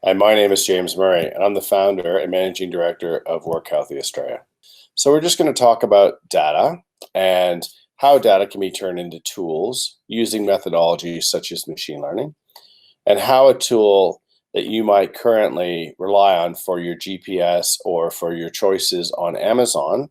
And my name is James Murray, and I'm the founder and managing director of Work Healthy Australia. So we're just going to talk about data and how data can be turned into tools using methodologies such as machine learning, and how a tool that you might currently rely on for your GPS or for your choices on Amazon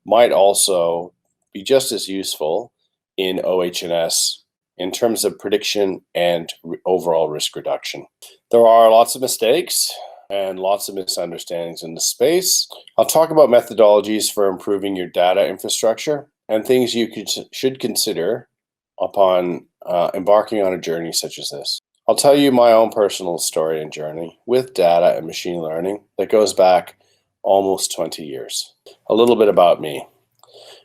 might also be just as useful in OH&S in terms of prediction and overall risk reduction. There are lots of mistakes and lots of misunderstandings in the space. I'll talk about methodologies for improving your data infrastructure and things you should consider upon embarking on a journey such as this. I'll tell you my own personal story and journey with data and machine learning that goes back almost 20 years. A little bit about me.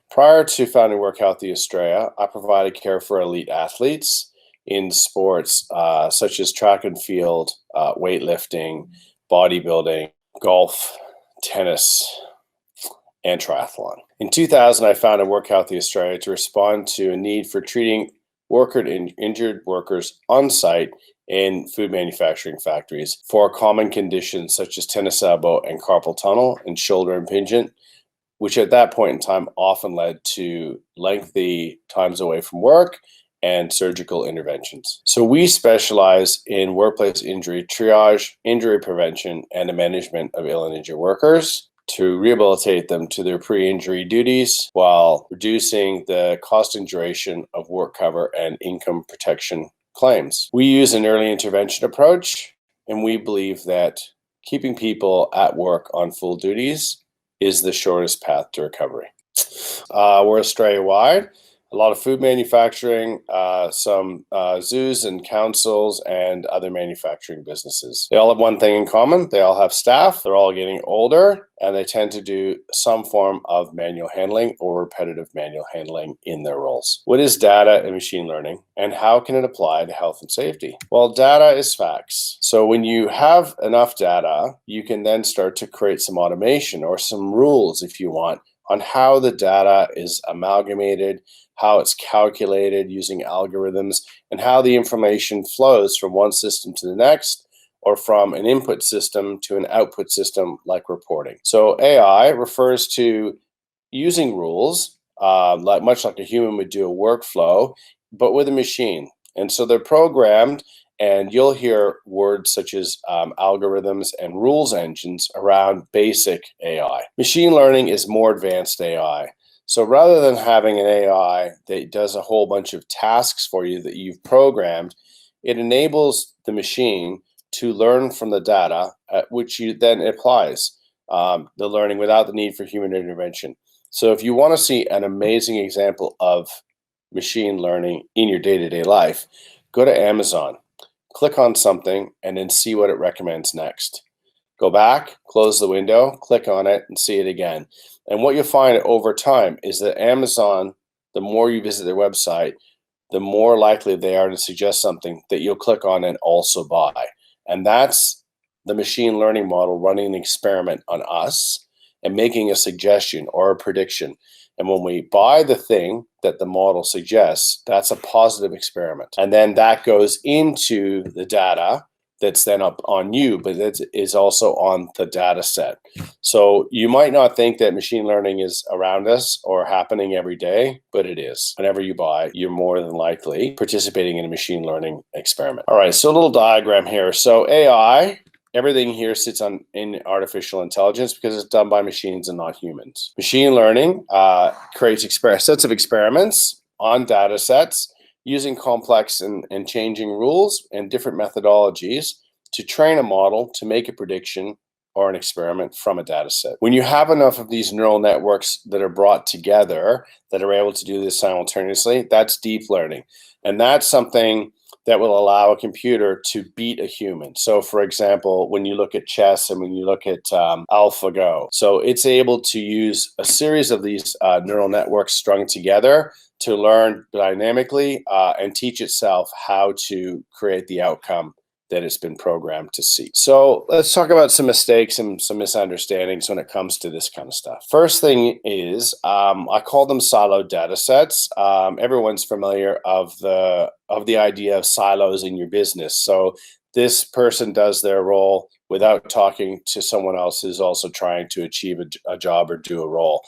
Prior to founding Work Healthy Australia, I provided care for elite athletes in sports such as track and field, weightlifting, bodybuilding, golf, tennis, and triathlon. In 2000, I founded Work Healthy Australia to respond to a need for treating injured workers on site in food manufacturing factories for common conditions such as tennis elbow and carpal tunnel and shoulder impingement, which at that point in time often led to lengthy times away from work and surgical interventions. So we specialize in workplace injury triage, injury prevention, and the management of ill and injured workers to rehabilitate them to their pre-injury duties while reducing the cost and duration of work cover and income protection claims. We use an early intervention approach, and we believe that keeping people at work on full duties is the shortest path to recovery. We're Australia-wide. A lot of food manufacturing, some zoos and councils, and other manufacturing businesses. They all have one thing in common. They all have staff. They're all getting older, and they tend to do some form of manual handling or repetitive manual handling in their roles. What is data and machine learning, and how can it apply to health and safety? Well, data is facts. So when you have enough data, you can then start to create some automation or some rules, if you want, on how the data is amalgamated, how it's calculated using algorithms, and how the information flows from one system to the next, or from an input system to an output system like reporting. So AI refers to using rules, much like a human would do a workflow, but with a machine. And so they're programmed, and you'll hear words such as algorithms and rules engines around basic AI. Machine learning is more advanced AI. So rather than having an AI that does a whole bunch of tasks for you that you've programmed, it enables the machine to learn from the data, which you then applies the learning without the need for human intervention. So if you want to see an amazing example of machine learning in your day-to-day life, go to Amazon, click on something, and then see what it recommends next. Go back, close the window, click on it, and see it again. And what you'll find over time is that Amazon, the more you visit their website, the more likely they are to suggest something that you'll click on and also buy. And that's the machine learning model running an experiment on us and making a suggestion or a prediction. And when we buy the thing that the model suggests, that's a positive experiment. And then that goes into the data that's then up on you, but it is also on the data set. So you might not think that machine learning is around us or happening every day, but it is. Whenever you buy, you're more than likely participating in a machine learning experiment. All right, so a little diagram here. So AI, everything here sits in artificial intelligence because it's done by machines and not humans. Machine learning creates sets of experiments on data sets using complex and changing rules and different methodologies to train a model to make a prediction or an experiment from a data set. When you have enough of these neural networks that are brought together that are able to do this simultaneously, that's deep learning. And that's something that will allow a computer to beat a human. So for example, when you look at chess and when you look at AlphaGo, so it's able to use a series of these neural networks strung together to learn dynamically and teach itself how to create the outcome that it's been programmed to see. So let's talk about some mistakes and some misunderstandings when it comes to this kind of stuff. First thing is, I call them siloed data sets. Everyone's familiar of the idea of silos in your business. So this person does their role without talking to someone else who's also trying to achieve a job or do a role.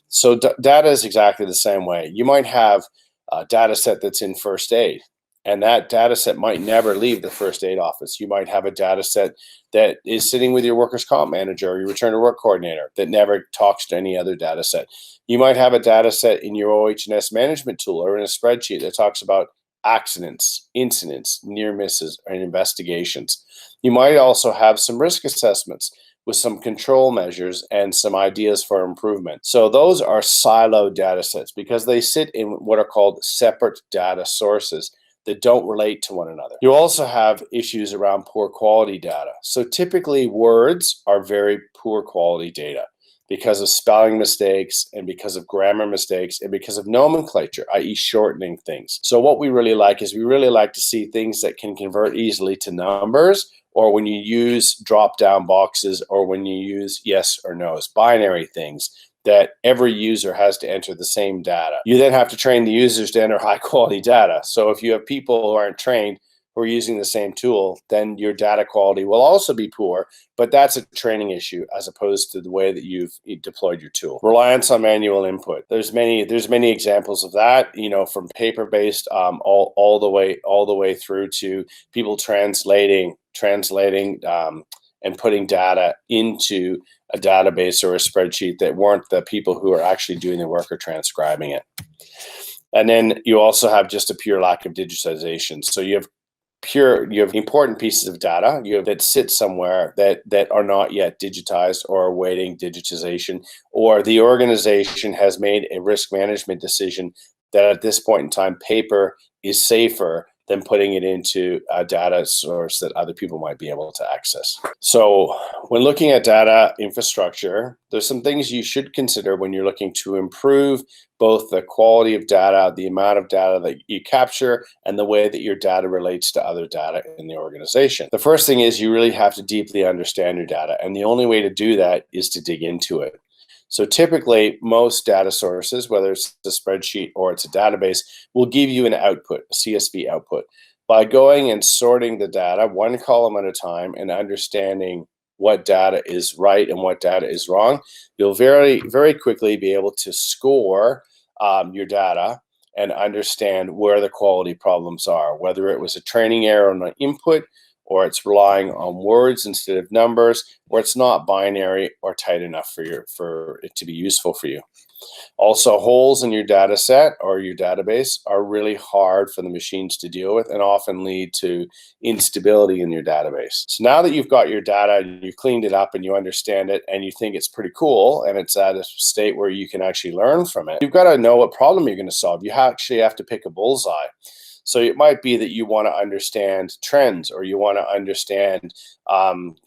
So data is exactly the same way. You might have a data set that's in first aid, and that data set might never leave the first aid office. You might have a data set that is sitting with your workers' comp manager or your return to work coordinator that never talks to any other data set. You might have a data set in your OH&S management tool or in a spreadsheet that talks about accidents, incidents, near misses, and investigations. You might also have some risk assessments with some control measures and some ideas for improvement. So those are siloed data sets because they sit in what are called separate data sources that don't relate to one another. You also have issues around poor quality data. So typically words are very poor quality data because of spelling mistakes and because of grammar mistakes and because of nomenclature, i.e. shortening things. So what we really like is we really like to see things that can convert easily to numbers, or when you use drop-down boxes, or when you use yes or no's, binary things that every user has to enter the same data. You then have to train the users to enter high quality data. So if you have people who aren't trained who are using the same tool, then your data quality will also be poor, but that's a training issue as opposed to the way that you've deployed your tool. Reliance on manual input. There's many examples of that, from paper-based all the way through to people translating and putting data into a database or a spreadsheet that weren't the people who are actually doing the work or transcribing it. And then you also have just a pure lack of digitization. So you have important pieces of data that sit somewhere that are not yet digitized or awaiting digitization, or the organization has made a risk management decision that at this point in time, paper is safer than putting it into a data source that other people might be able to access. So when looking at data infrastructure, there's some things you should consider when you're looking to improve both the quality of data, the amount of data that you capture, and the way that your data relates to other data in the organization. The first thing is you really have to deeply understand your data, and the only way to do that is to dig into it. So typically, most data sources, whether it's a spreadsheet or it's a database, will give you an output, a CSV output. By going and sorting the data one column at a time and understanding what data is right and what data is wrong, you'll very, very quickly be able to score your data and understand where the quality problems are, whether it was a training error on an input, or it's relying on words instead of numbers, or it's not binary or tight enough for it to be useful for you. Also, holes in your data set or your database are really hard for the machines to deal with and often lead to instability in your database. So now that you've got your data and you've cleaned it up and you understand it and you think it's pretty cool and it's at a state where you can actually learn from it, you've got to know what problem you're going to solve. You actually have to pick a bullseye. So it might be that you want to understand trends, or you want to understand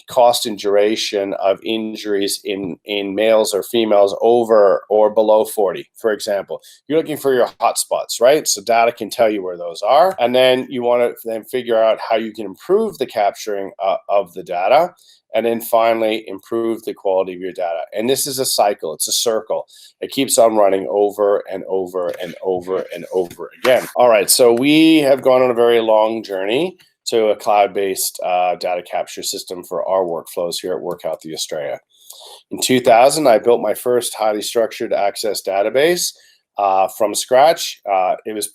cost and duration of injuries in males or females over or below 40, for example. You're looking for your hotspots, right? So data can tell you where those are. And then you want to then figure out how you can improve the capturing of the data. And then finally, improve the quality of your data. And this is a cycle. It's a circle. It keeps on running over and over and over and over again. All right, so we have gone on a very long journey to a cloud-based data capture system for our workflows here at Work Healthy Australia. In 2000, I built my first highly structured access database from scratch. It was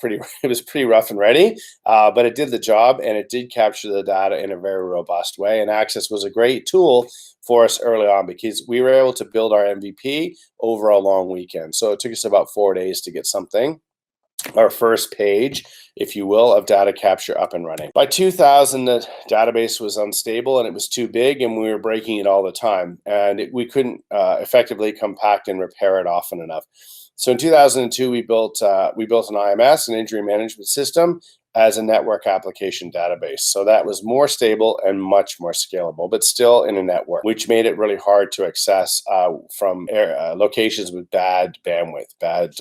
pretty rough and ready, but it did the job, and it did capture the data in a very robust way. And Access was a great tool for us early on because we were able to build our MVP over a long weekend. So it took us about 4 days to get our first page, if you will, of data capture up and running. By 2000, the database was unstable and it was too big, and we were breaking it all the time, and we couldn't effectively compact and repair it often enough. So in 2002, we built an IMS, an injury management system, as a network application database. So that was more stable and much more scalable, but still in a network, which made it really hard to access from locations with bad bandwidth, bad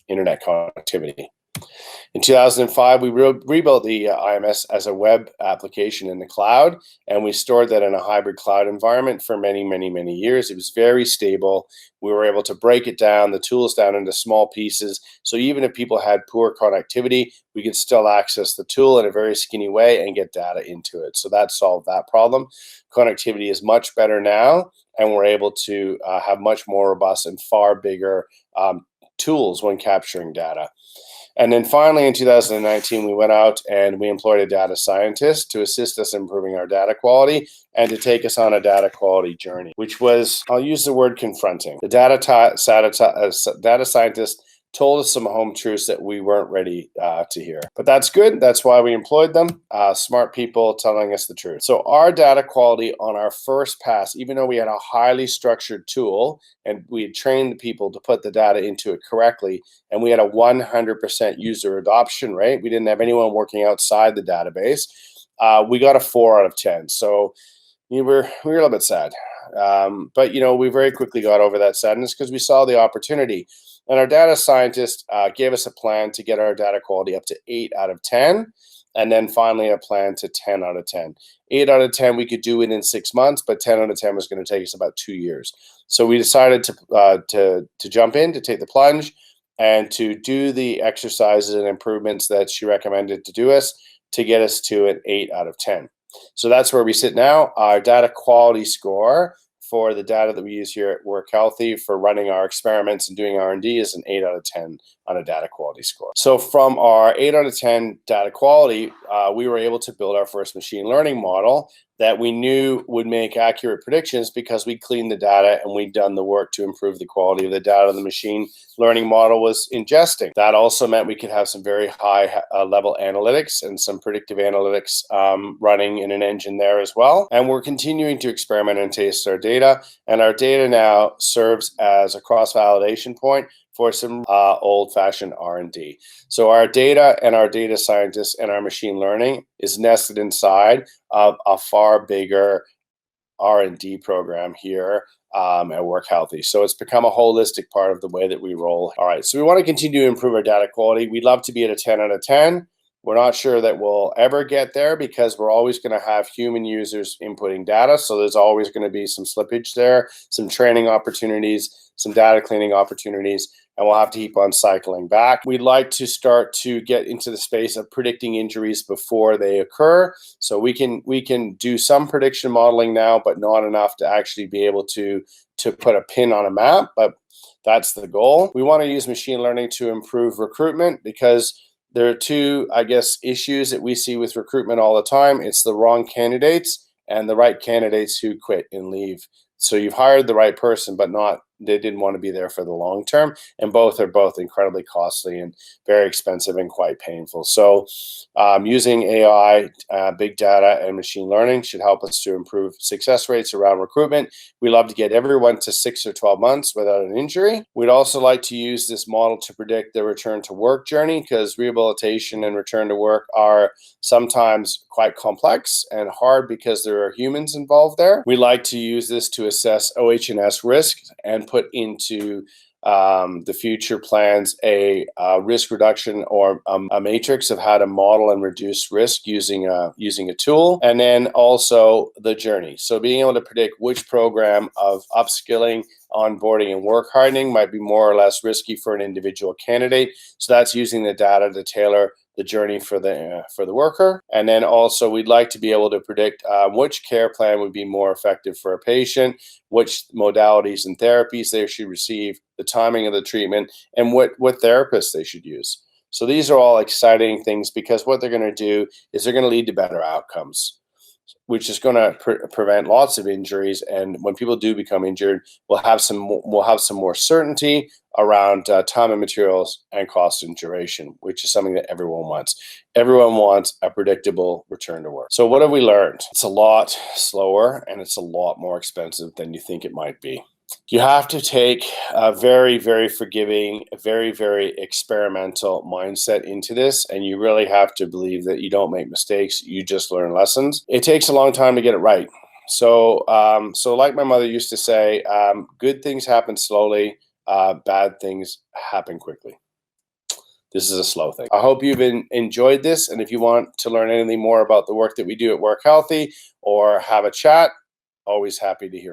internet connectivity. In 2005, we rebuilt the IMS as a web application in the cloud, and we stored that in a hybrid cloud environment for many, many, many years. It was very stable. We were able to break it down, the tools down into small pieces. So even if people had poor connectivity, we could still access the tool in a very skinny way and get data into it. So that solved that problem. Connectivity is much better now, and we're able to have much more robust and far bigger tools when capturing data. And then finally, in 2019, we went out and we employed a data scientist to assist us in improving our data quality and to take us on a data quality journey, which was, I'll use the word confronting. The data scientist told us some home truths that we weren't ready to hear. But that's good. That's why we employed them. Smart people telling us the truth. So our data quality on our first pass, even though we had a highly structured tool and we had trained the people to put the data into it correctly, and we had a 100% user adoption rate, we didn't have anyone working outside the database, we got a 4 out of 10. So we were a little bit sad. But we very quickly got over that sadness because we saw the opportunity. And our data scientist gave us a plan to get our data quality up to 8 out of 10, and then finally a plan to 10 out of 10. 8 out of 10, we could do it in 6 months, but 10 out of 10 was going to take us about 2 years. So we decided to jump in, to take the plunge, and to do the exercises and improvements that she recommended to do us to get us to an 8 out of 10. So that's where we sit now. Our data quality score for the data that we use here at Work Healthy for running our experiments and doing R&D is an 8 out of 10 on a data quality score. So from our 8 out of 10 data quality, we were able to build our first machine learning model that we knew would make accurate predictions because we cleaned the data and we'd done the work to improve the quality of the data the machine learning model was ingesting. That also meant we could have some very high level analytics and some predictive analytics running in an engine there as well. And we're continuing to experiment and test our data. And our data now serves as a cross-validation point for some old-fashioned R&D. So our data and our data scientists and our machine learning is nested inside of a far bigger R&D program here at Work Healthy. So it's become a holistic part of the way that we roll. All right, so we want to continue to improve our data quality. We'd love to be at a 10 out of 10. We're not sure that we'll ever get there because we're always going to have human users inputting data. So there's always going to be some slippage there, some training opportunities, some data cleaning opportunities, and we'll have to keep on cycling back. We'd like to start to get into the space of predicting injuries before they occur. So we can do some prediction modeling now, but not enough to actually be able to put a pin on a map, but that's the goal. We want to use machine learning to improve recruitment because there are two, issues that we see with recruitment all the time. It's the wrong candidates and the right candidates who quit and leave. So you've hired the right person, but they didn't want to be there for the long term. And both are incredibly costly and very expensive and quite painful. So using AI, big data, and machine learning should help us to improve success rates around recruitment. We love to get everyone to 6 or 12 months without an injury. We'd also like to use this model to predict the return to work journey because rehabilitation and return to work are sometimes quite complex and hard because there are humans involved there. We like to use this to assess OH&S risk and put into the future plans a risk reduction or a matrix of how to model and reduce risk using a tool, and then also the journey. So being able to predict which program of upskilling, onboarding, and work hardening might be more or less risky for an individual candidate. So that's using the data to tailor the journey for the worker. And then also we'd like to be able to predict which care plan would be more effective for a patient, which modalities and therapies they should receive, the timing of the treatment, and what therapists they should use. So these are all exciting things because what they're going to do is they're going to lead to better outcomes, which is going to prevent lots of injuries. And when people do become injured, we'll have some more certainty around time and materials and cost and duration, which is something that everyone wants. Everyone wants a predictable return to work. So what have we learned? It's a lot slower and it's a lot more expensive than you think it might be. You have to take a very, very forgiving, very, very experimental mindset into this, and you really have to believe that you don't make mistakes, you just learn lessons. It takes a long time to get it right. So like my mother used to say, good things happen slowly, bad things happen quickly. This is a slow thing. I hope you've enjoyed this. And if you want to learn anything more about the work that we do at Work Healthy or have a chat, always happy to hear